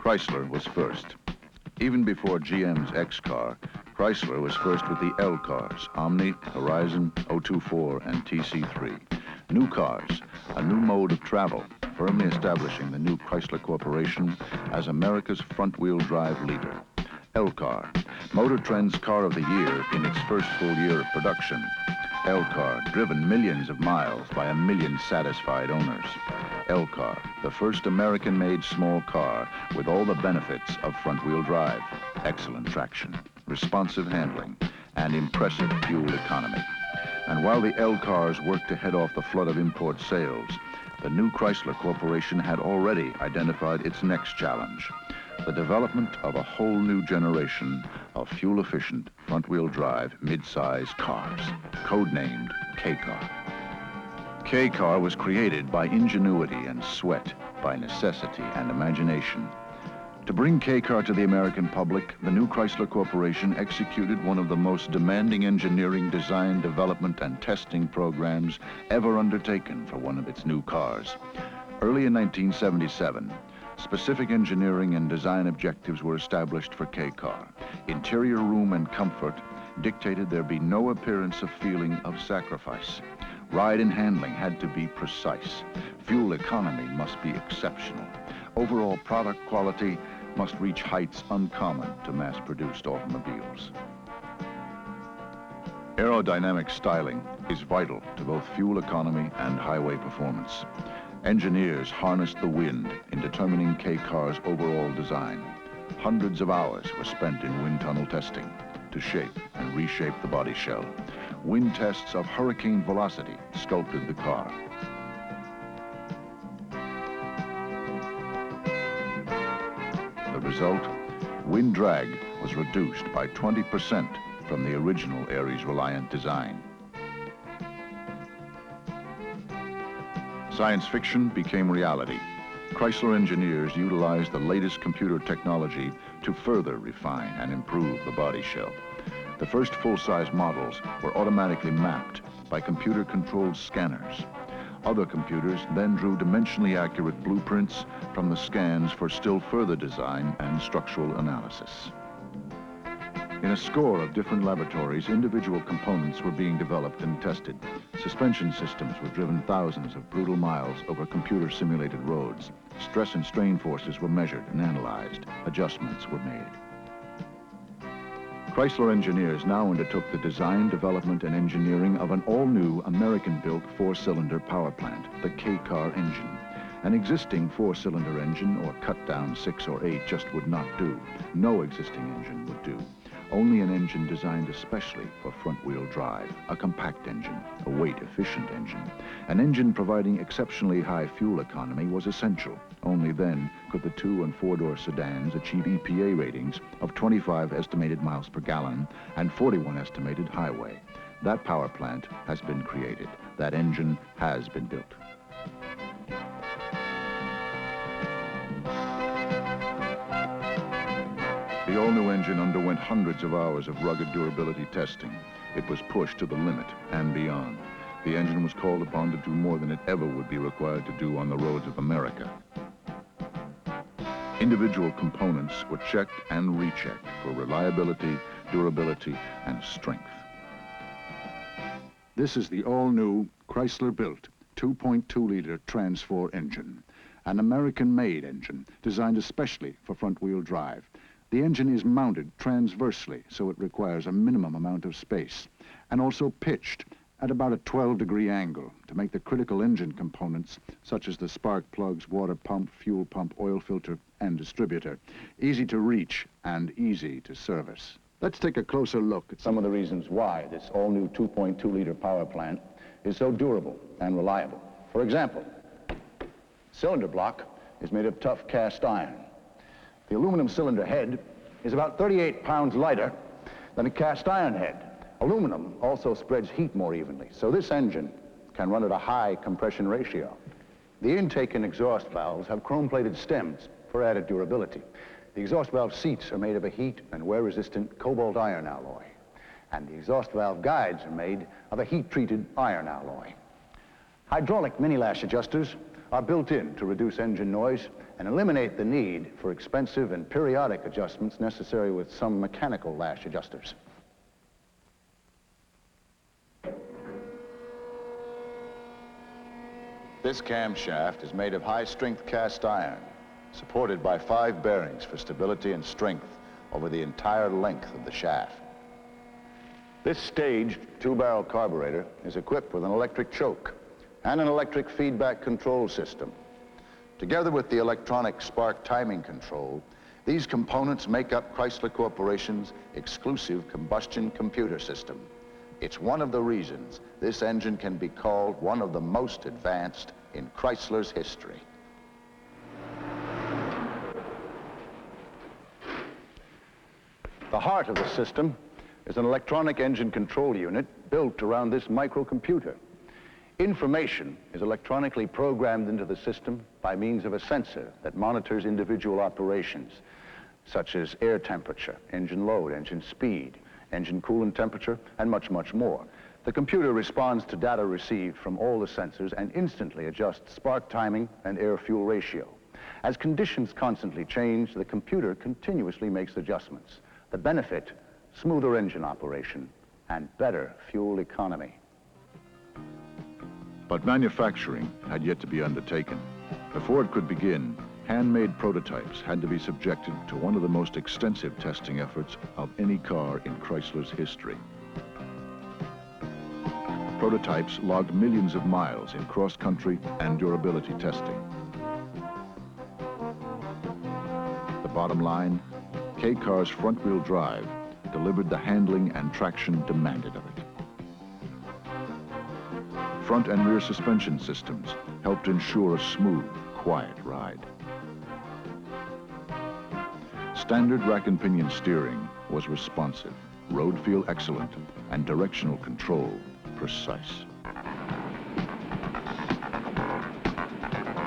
Chrysler was first. Even before GM's X car, Chrysler was first with the L cars, Omni, Horizon, 024, and TC3. New cars, a new mode of travel, firmly establishing the new Chrysler Corporation as America's front-wheel drive leader. L car, Motor Trend's car of the year in its first full year of production. L car, driven millions of miles by 1 million satisfied owners. L car, the first American-made small car with all the benefits of front-wheel drive, excellent traction, responsive handling, and impressive fuel economy. And while the L cars worked to head off the flood of import sales, the new Chrysler Corporation had already identified its next challenge, the development of a whole new generation of fuel-efficient front-wheel drive mid-size cars, codenamed K Car. K Car was created by ingenuity and sweat, by necessity and imagination. To bring K Car to the American public, the new Chrysler Corporation executed one of the most demanding engineering, design, development, and testing programs ever undertaken for one of its new cars. Early in 1977, specific engineering and design objectives were established for K Car. Interior room and comfort dictated there be no appearance of feeling of sacrifice. Ride and handling had to be precise. Fuel economy must be exceptional. Overall product quality must reach heights uncommon to mass-produced automobiles. Aerodynamic styling is vital to both fuel economy and highway performance. Engineers harnessed the wind in determining K Car's overall design. Hundreds of hours were spent in wind tunnel testing to shape and reshape the body shell. Wind tests of hurricane velocity sculpted the car. The result, wind drag was reduced by 20% from the original Aries Reliant design. Science fiction became reality. Chrysler engineers utilized the latest computer technology to further refine and improve the body shell. The first full-size models were automatically mapped by computer-controlled scanners. Other computers then drew dimensionally accurate blueprints from the scans for still further design and structural analysis. In a score of different laboratories, individual components were being developed and tested. Suspension systems were driven thousands of brutal miles over computer-simulated roads. Stress and strain forces were measured and analyzed. Adjustments were made. Chrysler engineers now undertook the design, development, and engineering of an all-new American-built four-cylinder power plant, the K Car engine. An existing four-cylinder engine or cut-down 6 or 8 just would not do. No existing engine would do. Only an engine designed especially for front-wheel drive, a compact engine, a weight-efficient engine. An engine providing exceptionally high fuel economy was essential. Only then could the 2- and 4-door sedans achieve EPA ratings of 25 estimated miles per gallon and 41 estimated highway. That power plant has been created. That engine has been built. The all-new engine underwent hundreds of hours of rugged durability testing. It was pushed to the limit and beyond. The engine was called upon to do more than it ever would be required to do on the roads of America. Individual components were checked and rechecked for reliability, durability, and strength. This is the all-new Chrysler-built 2.2-liter Trans-4 engine, an American-made engine designed especially for front-wheel drive. The engine is mounted transversely, so it requires a minimum amount of space, and also pitched at about a 12-degree angle to make the critical engine components, such as the spark plugs, water pump, fuel pump, oil filter, and distributor, easy to reach and easy to service. Let's take a closer look at some of the reasons why this all-new 2.2-liter power plant is so durable and reliable. For example, cylinder block is made of tough cast iron. The aluminum cylinder head is about 38 pounds lighter than a cast iron head. Aluminum also spreads heat more evenly, so this engine can run at a high compression ratio. The intake and exhaust valves have chrome-plated stems for added durability. The exhaust valve seats are made of a heat and wear-resistant cobalt iron alloy, and the exhaust valve guides are made of a heat-treated iron alloy. Hydraulic mini-lash adjusters are built in to reduce engine noise and eliminate the need for expensive and periodic adjustments necessary with some mechanical lash adjusters. This camshaft is made of high-strength cast iron, supported by 5 bearings for stability and strength over the entire length of the shaft. This staged 2-barrel carburetor is equipped with an electric choke and an electric feedback control system. Together with the electronic spark timing control, these components make up Chrysler Corporation's exclusive combustion computer system. It's one of the reasons this engine can be called one of the most advanced in Chrysler's history. The heart of the system is an electronic engine control unit built around this microcomputer. Information is electronically programmed into the system by means of a sensor that monitors individual operations, such as air temperature, engine load, engine speed, engine coolant temperature, and much, much more. The computer responds to data received from all the sensors and instantly adjusts spark timing and air-fuel ratio. As conditions constantly change, the computer continuously makes adjustments. The benefit: smoother engine operation and better fuel economy. But manufacturing had yet to be undertaken. Before it could begin, handmade prototypes had to be subjected to one of the most extensive testing efforts of any car in Chrysler's history. Prototypes logged millions of miles in cross-country and durability testing. The bottom line, K Car's front-wheel drive delivered the handling and traction demanded of it. Front and rear suspension systems helped ensure a smooth, quiet ride. Standard rack and pinion steering was responsive, road feel excellent, and directional control precise.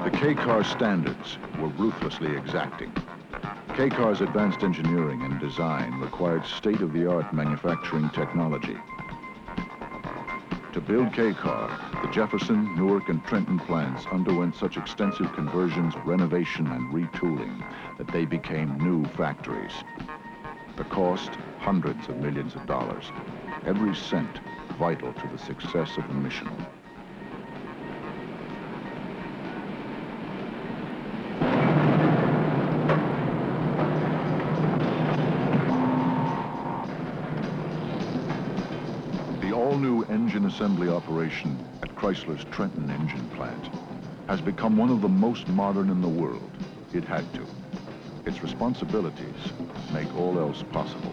The K Car standards were ruthlessly exacting. K Car's advanced engineering and design required state-of-the-art manufacturing technology. To build K Car, the Jefferson, Newark, and Trenton plants underwent such extensive conversions, renovation, and retooling that they became new factories. The cost, hundreds of millions of dollars, every cent vital to the success of the mission. All-new engine assembly operation at Chrysler's Trenton engine plant has become one of the most modern in the world. It had to. Its responsibilities make all else possible.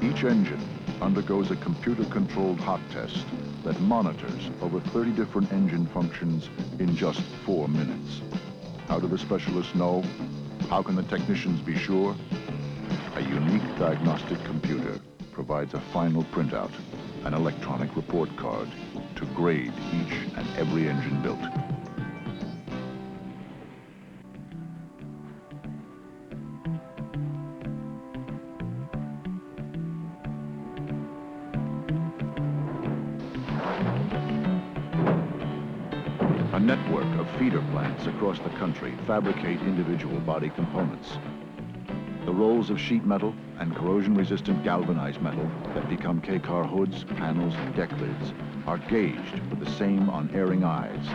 Each engine undergoes a computer-controlled hot test that monitors over 30 different engine functions in just 4 minutes. How do the specialists know? How can the technicians be sure? A unique diagnostic computer provides a final printout, an electronic report card, to grade each and every engine built. A network of feeder plants across the country fabricate individual body components. The rolls of sheet metal and corrosion-resistant galvanized metal that become K Car hoods, panels, and deck lids are gauged with the same unerring eyes.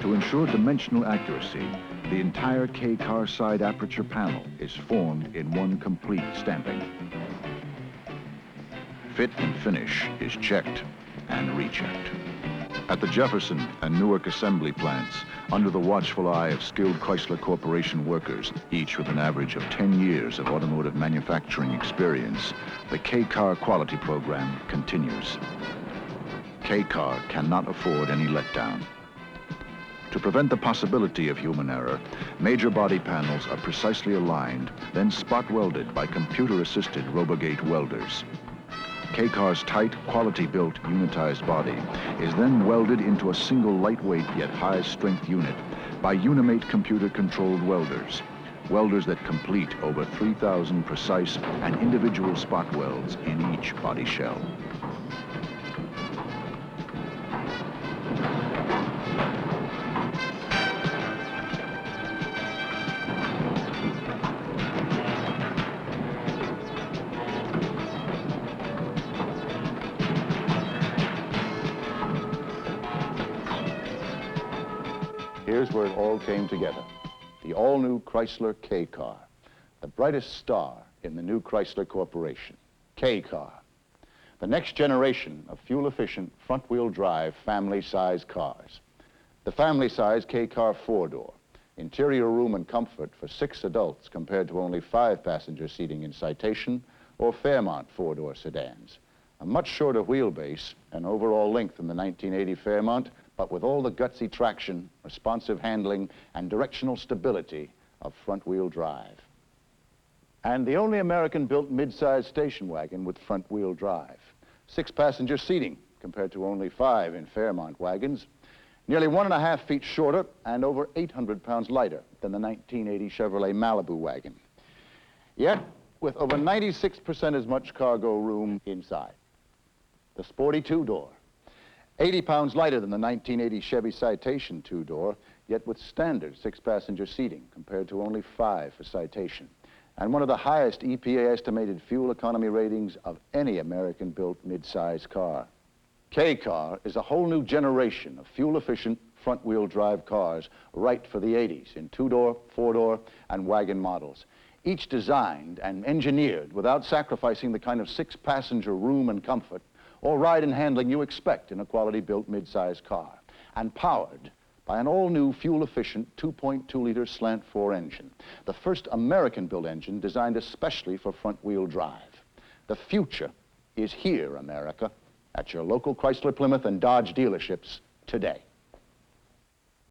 To ensure dimensional accuracy, the entire K Car side aperture panel is formed in one complete stamping. Fit and finish is checked and rechecked. At the Jefferson and Newark assembly plants, under the watchful eye of skilled Chrysler Corporation workers, each with an average of 10 years of automotive manufacturing experience, the K Car quality program continues. K Car cannot afford any letdown. To prevent the possibility of human error, major body panels are precisely aligned, then spot welded by computer-assisted Robogate welders. K Car's tight, quality-built, unitized body is then welded into a single lightweight yet high-strength unit by Unimate computer-controlled welders. Welders that complete over 3,000 precise and individual spot welds in each body shell. Here's where it all came together. The all-new Chrysler K Car, the brightest star in the new Chrysler Corporation. K Car, the next generation of fuel-efficient front-wheel drive family-size cars. The family-size K Car 4-door, interior room and comfort for 6 adults compared to only 5 passenger seating in Citation or Fairmont 4-door sedans. A much shorter wheelbase and overall length than the 1980 Fairmont, but with all the gutsy traction, responsive handling, and directional stability of front-wheel drive. And the only American-built mid-size station wagon with front-wheel drive. 6 passenger seating compared to only 5 in Fairmont wagons. Nearly 1.5 feet shorter and over 800 pounds lighter than the 1980 Chevrolet Malibu wagon. Yet, with over 96% as much cargo room inside. The sporty 2-door. 80 pounds lighter than the 1980 Chevy Citation 2-door, yet with standard 6-passenger seating compared to only 5 for Citation. And one of the highest EPA estimated fuel economy ratings of any American-built mid-size car. K Car is a whole new generation of fuel-efficient front-wheel drive cars right for the 80s in 2-door, 4-door, and wagon models. Each designed and engineered without sacrificing the kind of 6-passenger room and comfort or ride and handling you expect in a quality-built mid-size car, and powered by an all-new fuel-efficient 2.2-liter slant-4 engine, the first American-built engine designed especially for front-wheel drive. The future is here, America, at your local Chrysler, Plymouth, and Dodge dealerships today.